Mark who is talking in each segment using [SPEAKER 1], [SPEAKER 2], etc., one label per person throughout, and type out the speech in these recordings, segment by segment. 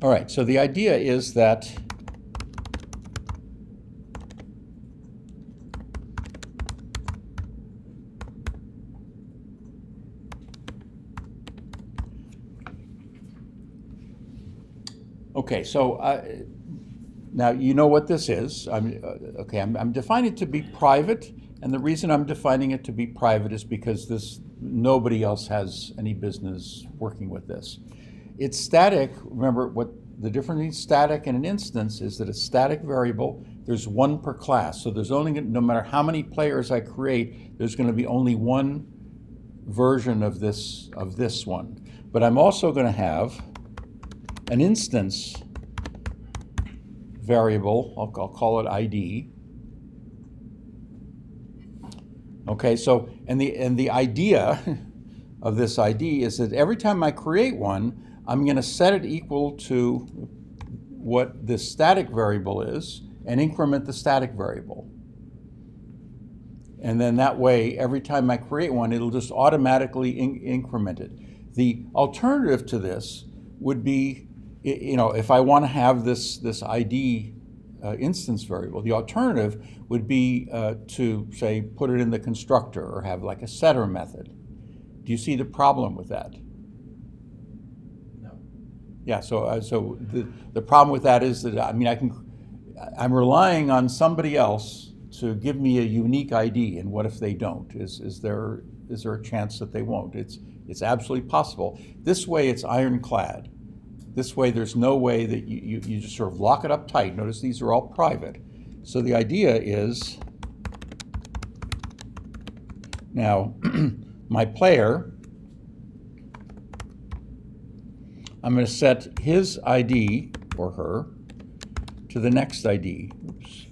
[SPEAKER 1] All right, so the idea is that okay, so now you know what this is. I'm defining it to be private, and the reason I'm defining it to be private is because nobody else has any business working with this. It's static. Remember, what the difference between static and an instance is that a static variable, there's one per class. So there's only, no matter how many players I create, there's going to be only one version of this one. But I'm also going to have an instance variable, I'll call it ID. Okay, so and the idea of this ID is that every time I create one, I'm going to set it equal to what the static variable is and increment the static variable. And then that way, every time I create one, it'll just automatically increment it. The alternative to this would be, if I want to have this ID instance variable, the alternative would be to, say, put it in the constructor or have like a setter method. Do you see the problem with that?
[SPEAKER 2] No.
[SPEAKER 1] Yeah, so the problem with that is that, I'm relying on somebody else to give me a unique ID, and what if they don't? Is there a chance that they won't? It's absolutely possible. This way it's ironclad. This way there's no way that you just sort of lock it up tight. Notice these are all private. So the idea is, now my player, I'm going to set his ID, or her, to the next ID. Oops.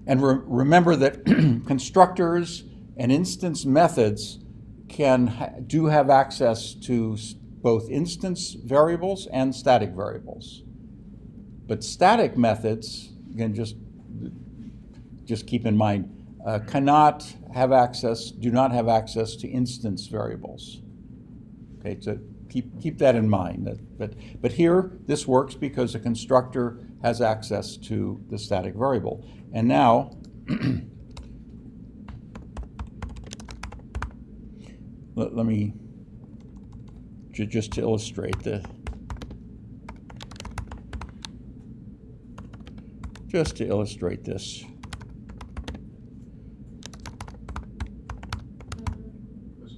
[SPEAKER 1] And remember that constructors and instance methods do have access to both instance variables and static variables. But static methods, again, just keep in mind, do not have access to instance variables. Okay, so keep that in mind. But here, this works because a constructor has access to the static variable. And now, let me, just to illustrate this.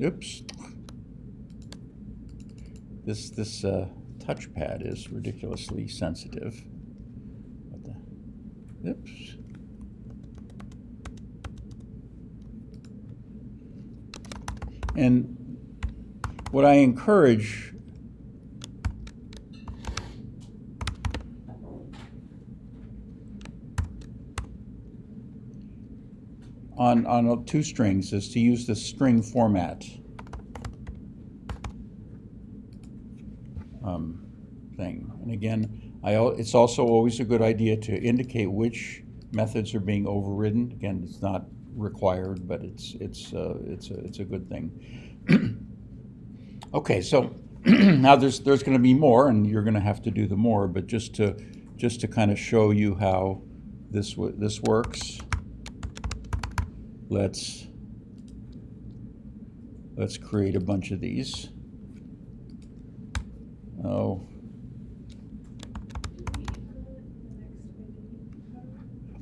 [SPEAKER 1] Oops. This touchpad is ridiculously sensitive. Oops. And what I encourage on two strings is to use the string format thing. And again, it's also always a good idea to indicate which methods are being overridden. Again, it's not required, but it's a good thing. Okay, so now there's going to be more, and you're going to have to do the more. But just to kind of show you how this works, let's create a bunch of these.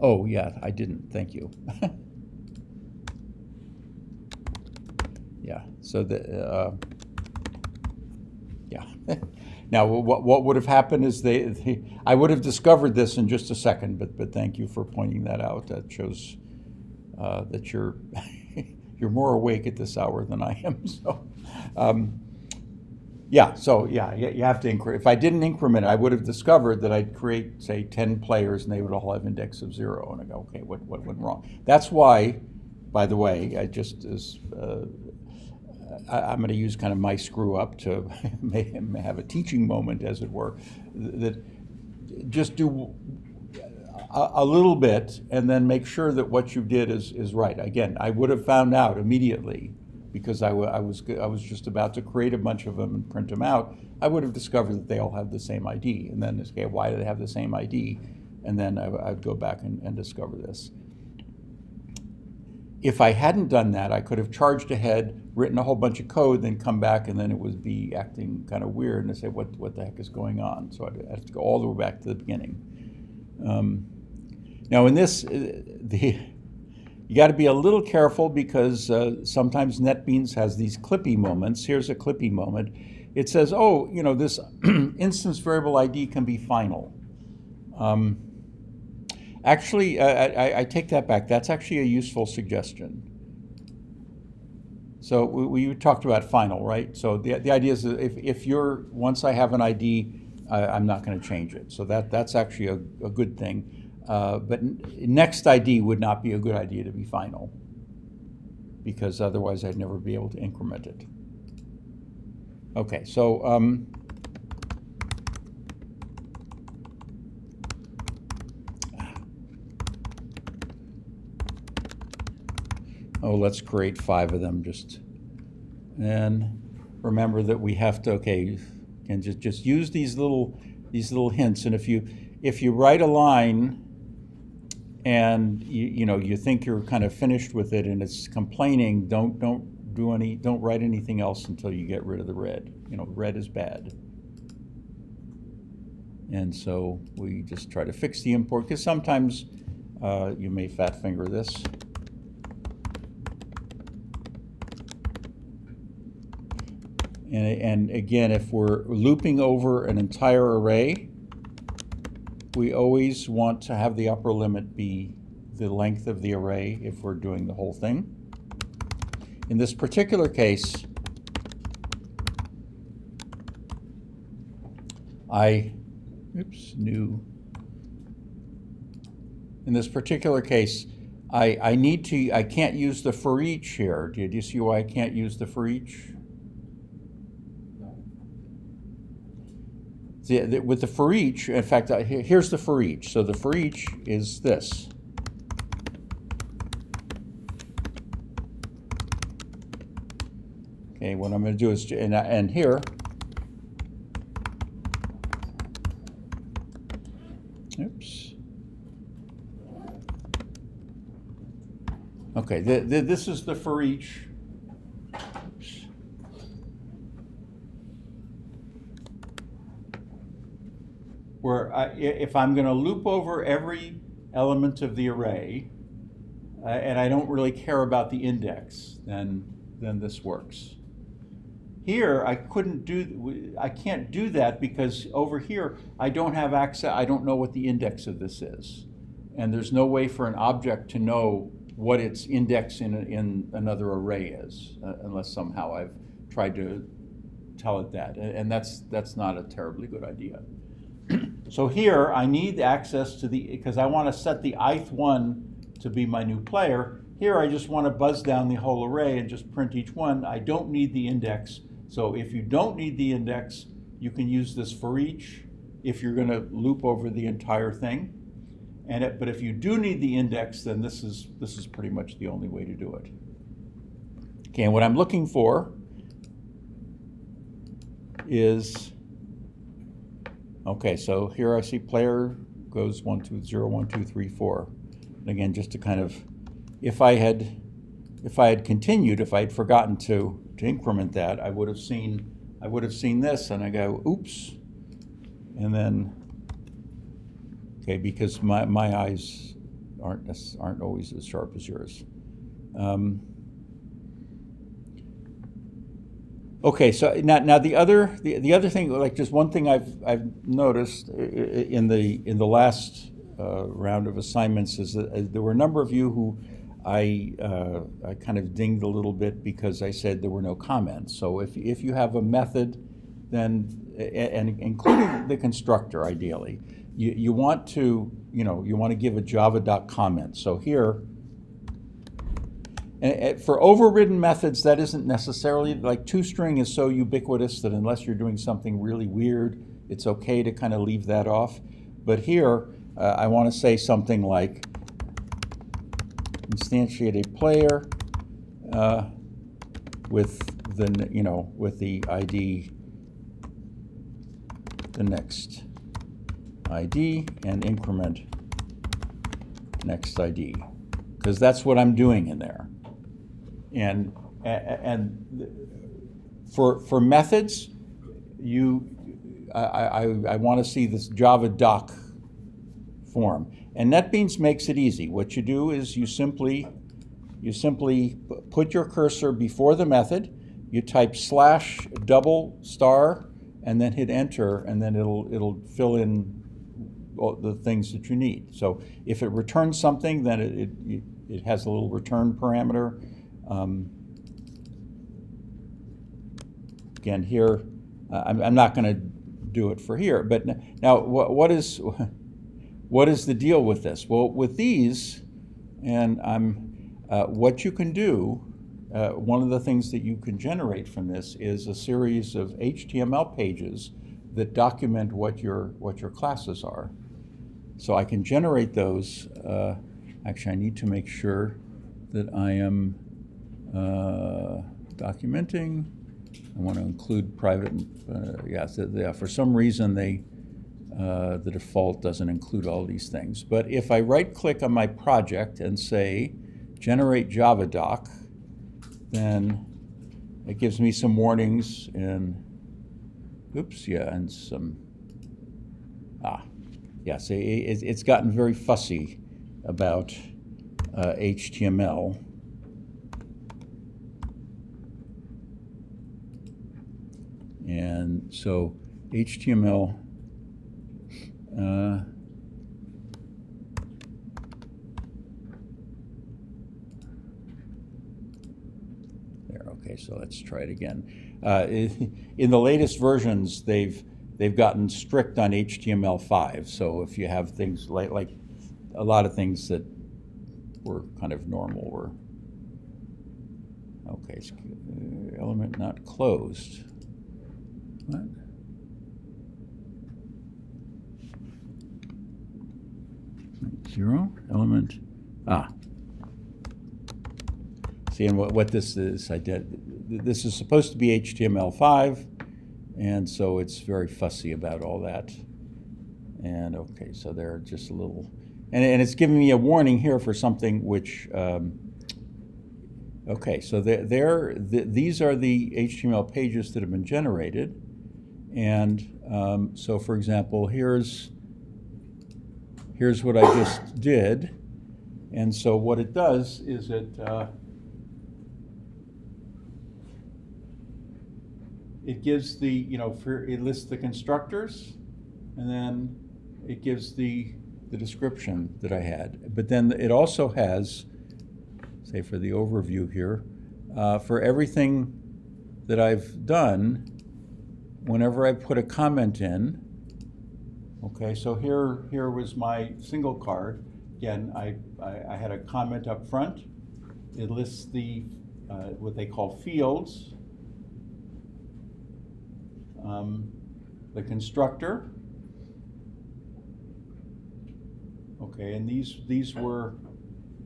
[SPEAKER 1] Oh yeah, I didn't. Thank you. Yeah. So yeah. Now, what would have happened is I would have discovered this in just a second, but thank you for pointing that out. That shows that you're more awake at this hour than I am. So, you have to if I didn't increment it, I would have discovered that I'd create, say, 10 players, and they would all have index of 0. And I go, okay, what went wrong? That's why, by the way, I'm going to use kind of my screw up to have a teaching moment, as it were, that just do a little bit and then make sure that what you did is right. Again, I would have found out immediately because I was just about to create a bunch of them and print them out, I would have discovered that they all have the same ID. And then, okay, why do they have the same ID? And then I'd go back and discover this. If I hadn't done that, I could have charged ahead, written a whole bunch of code, then come back, and then it would be acting kind of weird, and I'd say, what the heck is going on? So I'd have to go all the way back to the beginning. Now in this, you got to be a little careful because sometimes NetBeans has these clippy moments. Here's a clippy moment. It says, oh, this instance variable ID can be final. Actually, I take that back. That's actually a useful suggestion. So we talked about final, right? So the idea is that if once I have an ID, I'm not going to change it. So that's actually a good thing. But next ID would not be a good idea to be final, because otherwise I'd never be able to increment it. Okay, so let's create 5 of them and remember that we have to, and just use these little hints. And if you write a line and you think you're kind of finished with it and it's complaining, don't write anything else until you get rid of the red. Red is bad. And so we just try to fix the import, because sometimes you may fat finger this. And again, if we're looping over an entire array, we always want to have the upper limit be the length of the array if we're doing the whole thing. In this particular case, In this particular case, I can't use the for each here. Do you see why I can't use the for each? With the for each, in fact, here's the for each. So the for each is this. Okay, what I'm going to do is, and here, oops. Okay, this is the for each. Oops. Where if I'm going to loop over every element of the array, and I don't really care about the index, then this works. Here, I can't do that because over here, I don't have access, I don't know what the index of this is. And there's no way for an object to know what its index in another array is, unless somehow I've tried to tell it that. And that's not a terribly good idea. So here, I need access to because I want to set the ith one to be my new player. Here, I just want to buzz down the whole array and just print each one. I don't need the index. So if you don't need the index, you can use this for each if you're going to loop over the entire thing. But if you do need the index, then this is pretty much the only way to do it. Okay, and what I'm looking for is, okay, so here I see player goes 1, 2, 0, 1, 2, 3, 4. And again, just to kind of, if I had continued, if I had forgotten to increment that, I would have seen this, and I go, oops, and then, okay, because my eyes aren't always as sharp as yours. Okay, so now the other thing, like just one thing I've noticed in the last round of assignments is that there were a number of you who I kind of dinged a little bit because I said there were no comments. So if you have a method, then, and including the constructor ideally, you want to give a java.comment. So here, and for overridden methods, that isn't necessarily, like toString is so ubiquitous that unless you're doing something really weird, it's okay to kind of leave that off. But here, I want to say something like instantiate a player with the, with the ID, the next ID, and increment next ID, because that's what I'm doing in there. And for methods, I want to see this Java doc form. And NetBeans makes it easy. What you do is you simply put your cursor before the method, you type /$ and then hit enter, and then it'll fill in all the things that you need. So if it returns something, then it has a little return parameter. Again, here, I'm not going to do it for here, but now what is the deal with this? Well, with these, and what you can do, one of the things that you can generate from this is a series of HTML pages that document what your classes are. So I can generate those. Actually, I need to make sure that I am documenting. I want to include private. For some reason the default doesn't include all these things. But if I right-click on my project and say generate Java doc, then it gives me some warnings and some. Yes, it's gotten very fussy about HTML. And so HTML, there, okay, so let's try it again. In the latest versions, they've gotten strict on HTML5. So if you have things like a lot of things that were kind of normal were, okay, element not closed. What? Zero element. See, and what this is, this is supposed to be HTML5, and so it's very fussy about all that. And okay, so they're just a little, and it's giving me a warning here for something which. Okay, so these are the HTML pages that have been generated. And so, for example, here's what I just did. And so what it does is it gives the, it lists the constructors, and then it gives the description that I had. But then it also has, say for the overview here, for everything that I've done, whenever I put a comment in, okay, so here was my single card. Again, I had a comment up front. It lists the what they call fields, the constructor. Okay, and these are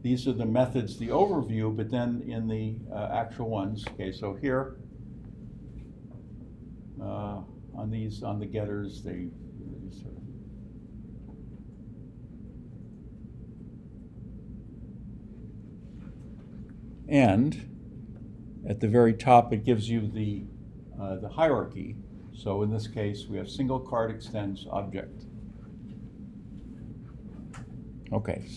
[SPEAKER 1] the methods, the overview, but then in the actual ones. Okay, so here on the getters, these are. And at the very top, it gives you the hierarchy. So in this case, we have single card extends object. Okay, so